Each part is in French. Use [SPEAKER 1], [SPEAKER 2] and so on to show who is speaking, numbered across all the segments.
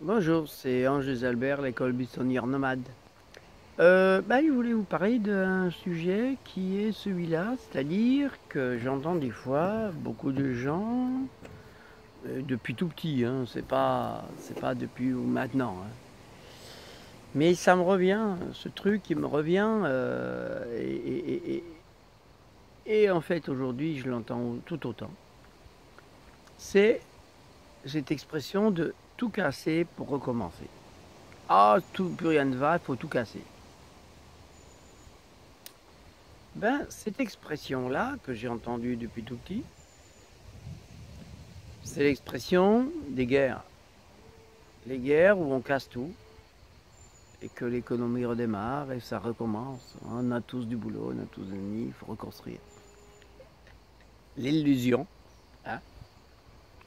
[SPEAKER 1] Bonjour, c'est Ange des Albert, l'école buissonnière nomade. Je voulais vous parler d'un sujet qui est celui-là, c'est-à-dire que j'entends des fois beaucoup de gens, depuis tout petit, hein, c'est pas depuis ou maintenant, hein. Mais ça me revient, ce truc qui me revient, et en fait aujourd'hui je l'entends tout autant. C'est cette expression de tout casser pour recommencer. Ah, plus rien ne va, il faut tout casser. Cette expression-là, que j'ai entendue depuis tout petit, c'est l'expression des guerres. Les guerres où on casse tout et que l'économie redémarre et ça recommence. On a tous du boulot, on a tous des nids, il faut reconstruire. L'illusion, hein,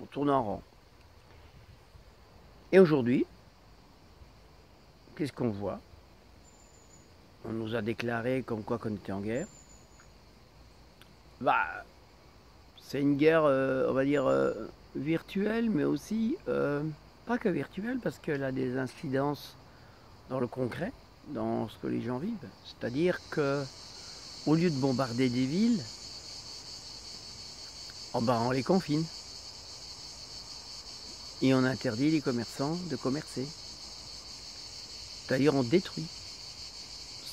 [SPEAKER 1] on tourne en rond. Et aujourd'hui, qu'est-ce qu'on voit? On nous a déclaré comme quoi qu'on était en guerre. C'est une guerre, on va dire, virtuelle, mais aussi pas que virtuelle, parce qu'elle a des incidences dans le concret, dans ce que les gens vivent. C'est-à-dire que au lieu de bombarder des villes, on les confine. Et on interdit les commerçants de commercer. C'est-à-dire on détruit,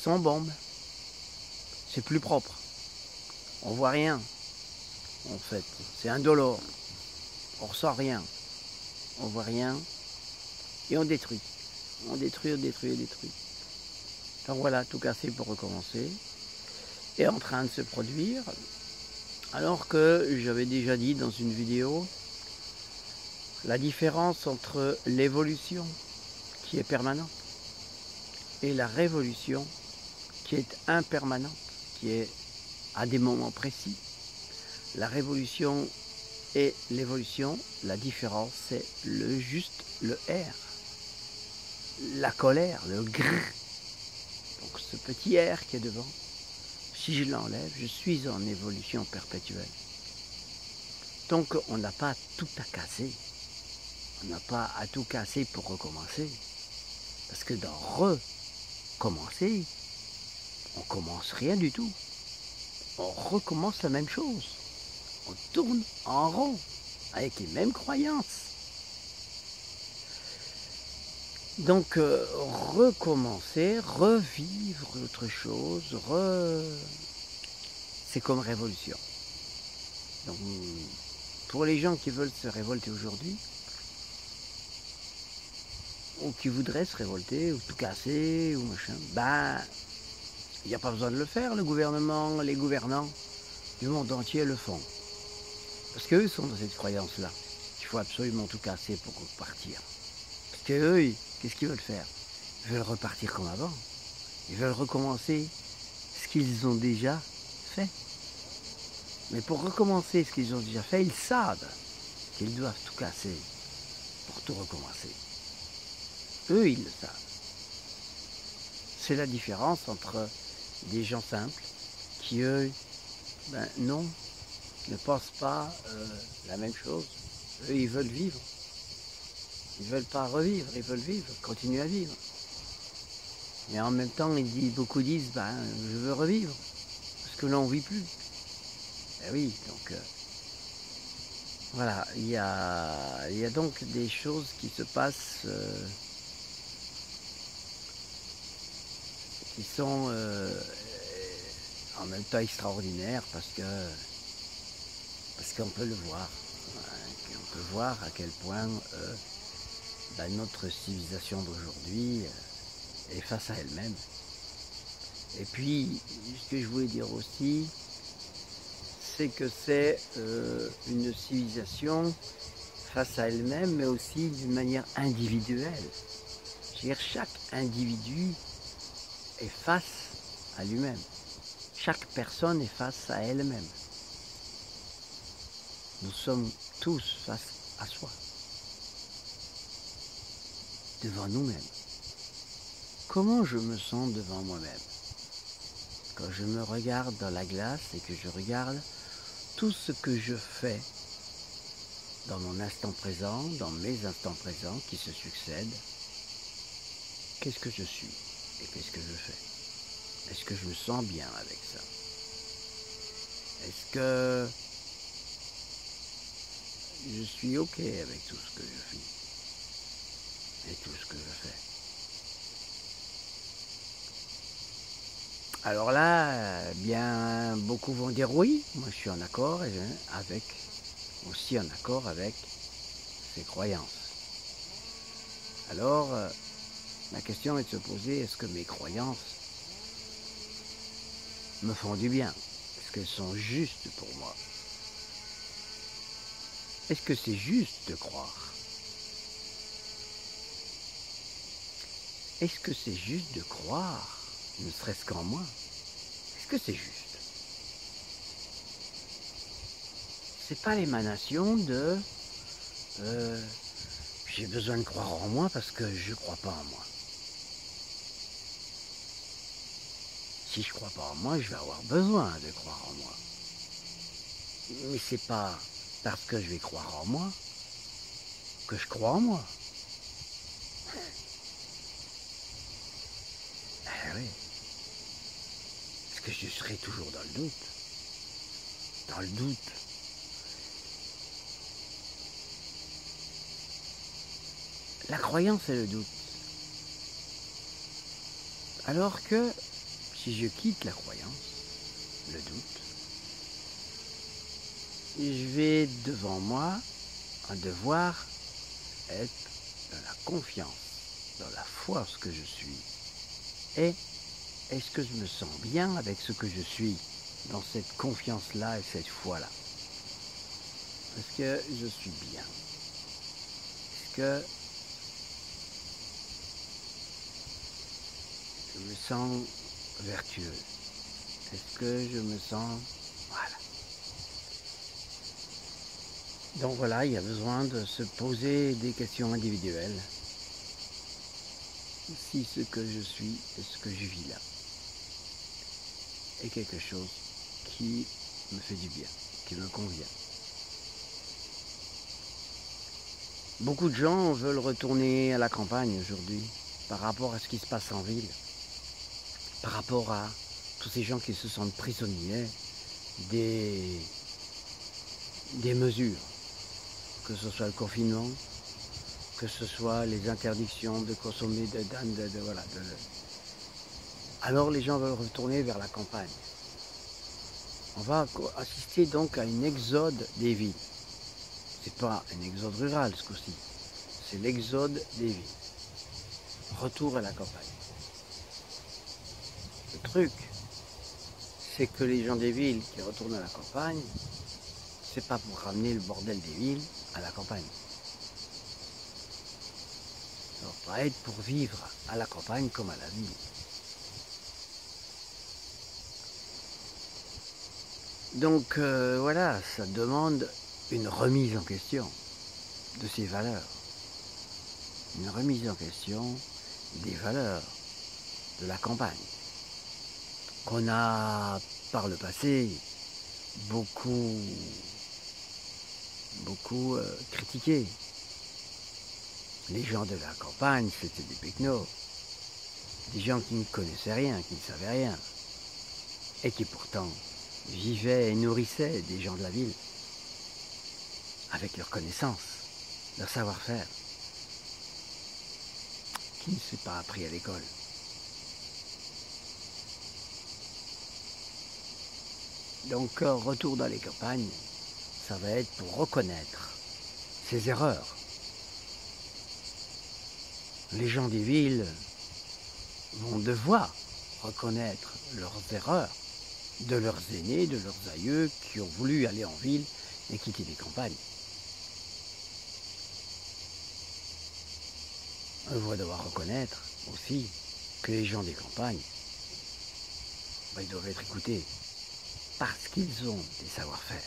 [SPEAKER 1] sans bombe. C'est plus propre. On voit rien, en fait. C'est indolore. On ressent rien. On voit rien. Et on détruit. On détruit, on détruit, on détruit. Donc voilà, tout casser pour recommencer. Est en train de se produire. Alors que j'avais déjà dit dans une vidéo, la différence entre l'évolution qui est permanente et la révolution qui est impermanente, qui est à des moments précis. La révolution et l'évolution, la différence c'est le R, la colère, le grrr. Donc ce petit R qui est devant, si je l'enlève, je suis en évolution perpétuelle. Donc on n'a pas tout à casser. On n'a pas à tout casser pour recommencer. Parce que dans recommencer, on commence rien du tout. On recommence la même chose. On tourne en rond avec les mêmes croyances. Donc recommencer, revivre autre chose, c'est comme révolution. Donc pour les gens qui veulent se révolter aujourd'hui, ou qui voudraient se révolter, ou tout casser, ou machin, il n'y a pas besoin de le faire, le gouvernement, les gouvernants du monde entier le font. Parce qu'eux sont dans cette croyance-là. Il faut absolument tout casser pour repartir. Parce qu'eux, qu'est-ce qu'ils veulent faire? Ils veulent repartir comme avant. Ils veulent recommencer ce qu'ils ont déjà fait. Mais pour recommencer ce qu'ils ont déjà fait, ils savent qu'ils doivent tout casser pour tout recommencer. Eux, ils le savent. C'est la différence entre des gens simples qui, eux, non, ne pensent pas la même chose. Eux, ils veulent vivre. Ils ne veulent pas revivre, ils veulent vivre, continuer à vivre. Mais en même temps, beaucoup disent, je veux revivre, parce que là, on ne vit plus. Eh oui, donc voilà, il y a donc des choses qui se passent, qui sont en même temps extraordinaires, parce qu'on peut le voir. Hein, on peut voir à quel point notre civilisation d'aujourd'hui est face à elle-même. Et puis, ce que je voulais dire aussi, c'est que c'est une civilisation face à elle-même, mais aussi d'une manière individuelle. C'est-à-dire chaque individu est face à lui-même. Chaque personne est face à elle-même. Nous sommes tous face à soi, devant nous-mêmes. Comment je me sens devant moi-même? Quand je me regarde dans la glace et que je regarde tout ce que je fais dans mon instant présent, dans mes instants présents qui se succèdent, qu'est-ce que je suis et qu'est-ce que je fais? Est-ce que je me sens bien avec ça? Est-ce que je suis OK avec tout ce que je vis et tout ce que je fais? Alors là, bien beaucoup vont dire oui, moi je suis en accord avec, aussi en accord avec ces croyances. Alors, la question est de se poser, est-ce que mes croyances me font du bien? Est-ce qu'elles sont justes pour moi? Est-ce que c'est juste de croire? Est-ce que c'est juste de croire, ne serait-ce qu'en moi? Est-ce que c'est juste? C'est pas l'émanation de j'ai besoin de croire en moi parce que je crois pas en moi. Si je crois pas en moi, je vais avoir besoin de croire en moi. Mais c'est pas parce que je vais croire en moi que je crois en moi. Eh oui. Est-ce que je serai toujours dans le doute? Dans le doute. La croyance et le doute. Alors que si je quitte la croyance, le doute, je vais devant moi devoir être dans la confiance, dans la foi en ce que je suis. Et est-ce que je me sens bien avec ce que je suis, dans cette confiance-là et cette foi-là? Est-ce que je suis bien? Est-ce que je me sens vertueux? Est-ce que je me sens... Voilà. Donc voilà, il y a besoin de se poser des questions individuelles. Si ce que je suis et ce que je vis là est quelque chose qui me fait du bien, qui me convient. Beaucoup de gens veulent retourner à la campagne aujourd'hui par rapport à ce qui se passe en ville, par rapport à tous ces gens qui se sentent prisonniers des mesures, que ce soit le confinement, que ce soit les interdictions de consommer, voilà. Alors les gens veulent retourner vers la campagne. On va assister donc à une exode des villes. C'est pas un exode rural ce coup-ci, c'est l'exode des villes. Retour à la campagne. Le truc, c'est que les gens des villes qui retournent à la campagne, c'est pas pour ramener le bordel des villes à la campagne. Ça va pas être pour vivre à la campagne comme à la ville. Donc voilà, ça demande une remise en question de ces valeurs. Une remise en question des valeurs de la campagne. Qu'on a par le passé beaucoup critiqué. Les gens de la campagne, c'était des pecnos. Des gens qui ne connaissaient rien, qui ne savaient rien. Et qui pourtant vivaient et nourrissaient des gens de la ville. Avec leur connaissance, leur savoir-faire. Qui ne s'est pas appris à l'école. Donc, retour dans les campagnes, ça va être pour reconnaître ses erreurs. Les gens des villes vont devoir reconnaître leurs erreurs de leurs aînés, de leurs aïeux qui ont voulu aller en ville et quitter les campagnes. On va devoir reconnaître aussi que les gens des campagnes, ils doivent être écoutés parce qu'ils ont des savoir-faire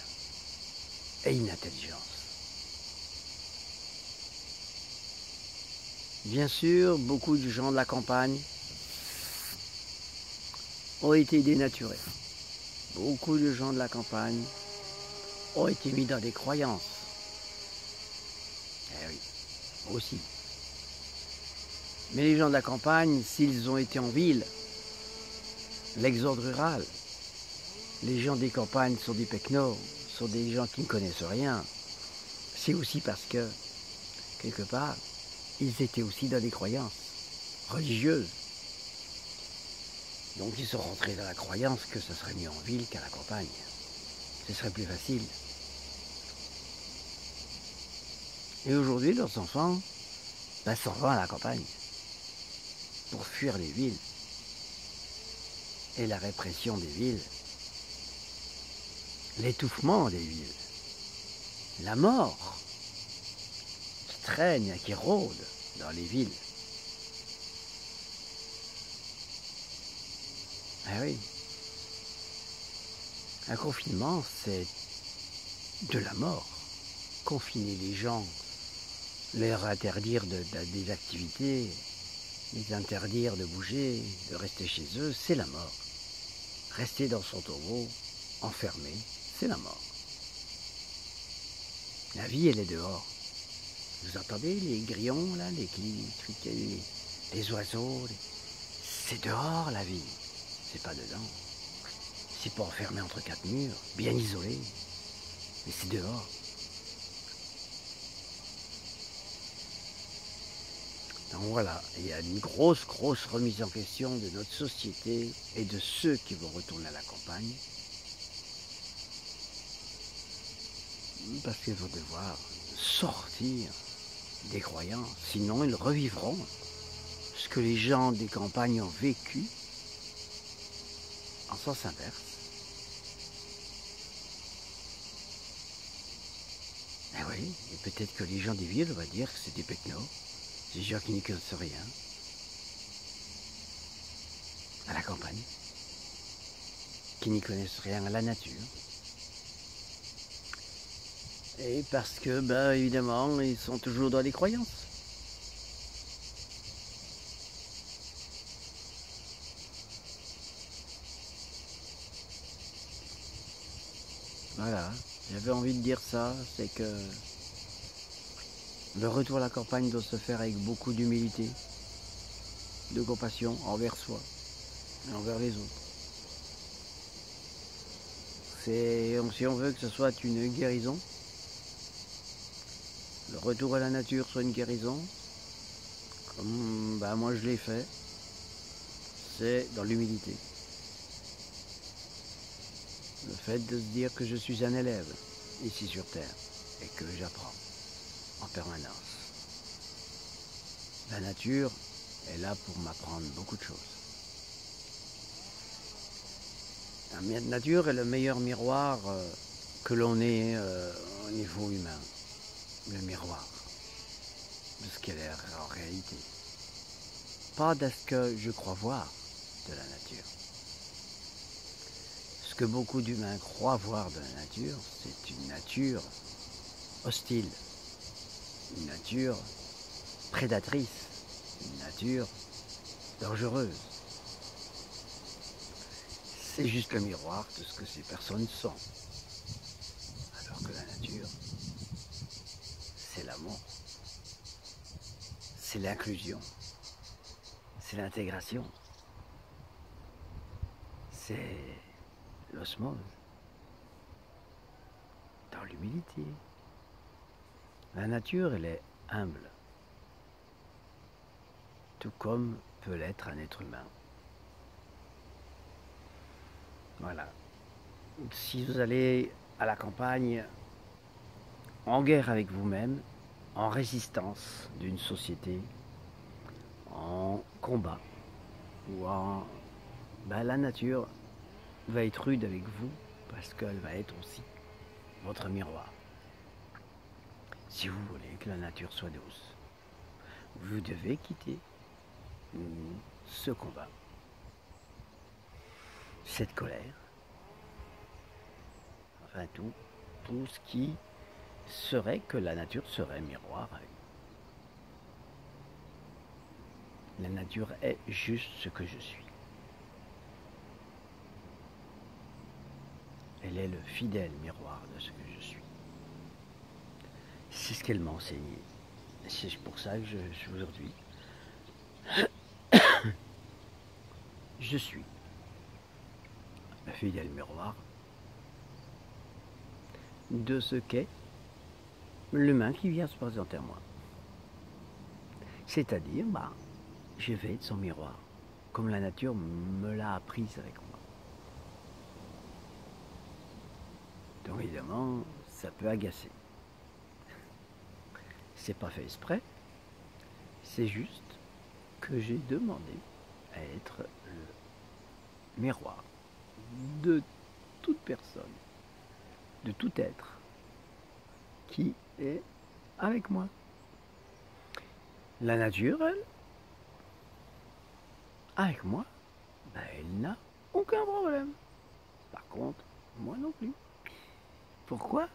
[SPEAKER 1] et une intelligence. Bien sûr, beaucoup de gens de la campagne ont été dénaturés. Beaucoup de gens de la campagne ont été mis dans des croyances aussi. Mais les gens de la campagne, s'ils ont été en ville, l'exode rural, les gens des campagnes sont des pecnos, sont des gens qui ne connaissent rien. C'est aussi parce que, quelque part, ils étaient aussi dans des croyances religieuses. Donc ils sont rentrés dans la croyance que ce serait mieux en ville qu'à la campagne. Ce serait plus facile. Et aujourd'hui, leurs enfants s'en vont à la campagne pour fuir les villes. Et la répression des villes, l'étouffement des villes, la mort qui traîne, qui rôde dans les villes. Ah oui, un confinement, c'est de la mort. Confiner les gens, leur interdire des activités, les interdire de bouger, de rester chez eux, c'est la mort. Rester dans son tombeau, enfermé, c'est la mort. La vie, elle est dehors. Vous entendez les grillons, là, les oiseaux, c'est dehors la vie, c'est pas dedans. C'est pas enfermé entre quatre murs, bien isolé, mais c'est dehors. Donc voilà, il y a une grosse remise en question de notre société et de ceux qui vont retourner à la campagne. Parce qu'ils vont devoir sortir des croyances, sinon ils revivront ce que les gens des campagnes ont vécu en sens inverse. Et oui, et peut-être que les gens des villes vont dire que c'est des pecnos, des gens qui n'y connaissent rien, à la campagne, qui n'y connaissent rien à la nature. Et parce que, évidemment, ils sont toujours dans les croyances. Voilà, j'avais envie de dire ça, c'est que le retour à la campagne doit se faire avec beaucoup d'humilité, de compassion envers soi et envers les autres. Si on veut que ce soit une guérison, le retour à la nature soit une guérison, comme moi je l'ai fait, c'est dans l'humilité. Le fait de se dire que je suis un élève ici sur Terre et que j'apprends en permanence. La nature est là pour m'apprendre beaucoup de choses. La nature est le meilleur miroir que l'on ait au niveau humain. Le miroir de ce qu'elle est en réalité. Pas de ce que je crois voir de la nature. Ce que beaucoup d'humains croient voir de la nature, c'est une nature hostile, une nature prédatrice, une nature dangereuse. C'est juste le miroir de ce que ces personnes sont. Alors que la nature, c'est l'amour, c'est l'inclusion, c'est l'intégration, c'est l'osmose, dans l'humilité. La nature, elle est humble, tout comme peut l'être un être humain. Voilà. Si vous allez à la campagne, en guerre avec vous-même, en résistance d'une société, en combat, ou en... la nature va être rude avec vous, parce qu'elle va être aussi votre miroir. Si vous voulez que la nature soit douce, vous devez quitter ce combat, cette colère, enfin tout ce qui serait que la nature serait miroir avec vous. La nature est juste ce que je suis. Elle est le fidèle miroir de ce que je suis. C'est ce qu'elle m'a enseigné. C'est pour ça que aujourd'hui, je suis un fidèle miroir de ce qu'est l'humain qui vient se présenter à moi. C'est-à-dire, je vais être son miroir, comme la nature me l'a apprise avec moi. Donc évidemment, ça peut agacer. C'est pas fait exprès, c'est juste que j'ai demandé à être le miroir de toute personne, de tout être qui est avec moi. La nature, elle, avec moi, elle n'a aucun problème. Par contre, moi non plus. Pourquoi?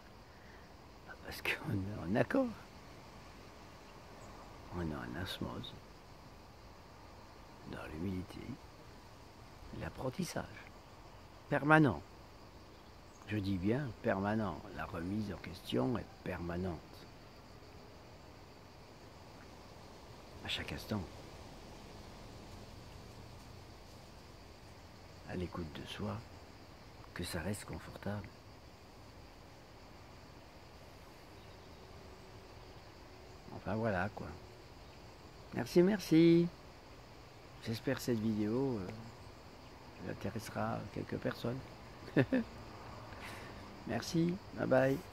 [SPEAKER 1] Parce qu'on est en accord. On est en osmose, dans l'humilité, l'apprentissage permanent. Je dis bien permanent. La remise en question est permanente. À chaque instant. À l'écoute de soi, que ça reste confortable. Enfin voilà quoi. Merci, merci. J'espère que cette vidéo intéressera quelques personnes. Merci, bye bye.